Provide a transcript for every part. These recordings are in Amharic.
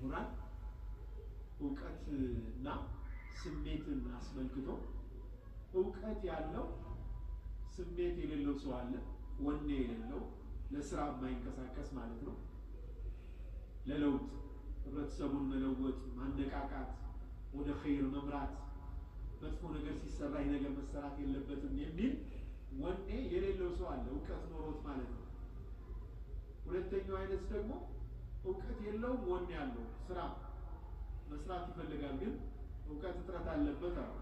ምሁራን እውቀትና ስሜትን አስመልክቶ እውቀት ያለው ስሜት የሌለው ሰው አለ፣ ወኔ የሌለው ለስራ የማይንቀሳቀስ ማለት ነው። ለለውጥ ህብረተሰቡን መለወጥ፣ ማነቃቃት፣ ወደ ኸይር መምራት፣ መጥፎ ነገር ሲሰራ ይህ ነገር መሰራት የለበትም የሚል ወኔ የሌለው ሰው አለ፣ እውቀት ኖሮት ማለት ነው። ሁለተኛው አይነት ደግሞ እውቀት የለውም፣ ወኔ ያለው ስራ መስራት ይፈልጋል፣ ግን እውቀት እጥረት አለበት አለ።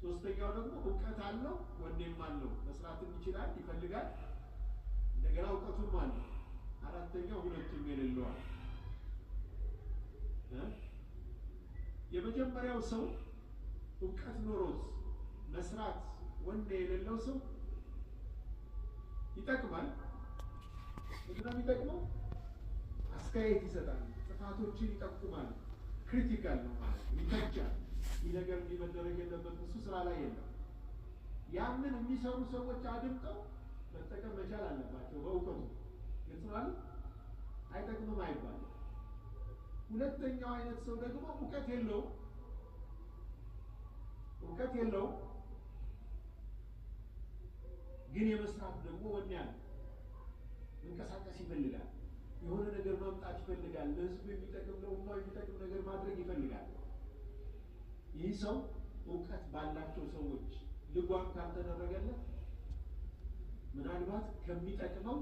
ሶስተኛው ደግሞ እውቀት አለው፣ ወኔም አለው፣ መስራትም ይችላል፣ ይፈልጋል፣ እንደገና እውቀቱም አለው። አራተኛው ሁለቱም የሌለው አለ። የመጀመሪያው ሰው እውቀት ኖሮት መስራት ወኔ የሌለው ሰው ይጠቅማል። ምንድነው የሚጠቅመው? አስተያየት ይሰጣል፣ ጥፋቶችን ይጠቁማል፣ ክሪቲካል ነው ማለት ይተቻል። ይህ ነገር እንዲመደረግ የለበትም፣ እሱ ስራ ላይ የለም። ያንን የሚሰሩ ሰዎች አድምጠው መጠቀም መቻል አለባቸው በእውቀቱ። ግልጽ አይጠቅምም አይባልም። ሁለተኛው አይነት ሰው ደግሞ እውቀት የለውም ግን የመስራት ደግሞ ወኔ አለ። መንቀሳቀስ ይፈልጋል፣ የሆነ ነገር ማምጣት ይፈልጋል፣ ለህዝቡ የሚጠቅም ለኡማው የሚጠቅም ነገር ማድረግ ይፈልጋል። ይህ ሰው እውቀት ባላቸው ሰዎች ልጓም ካልተደረገለት ምናልባት ከሚጠቅመው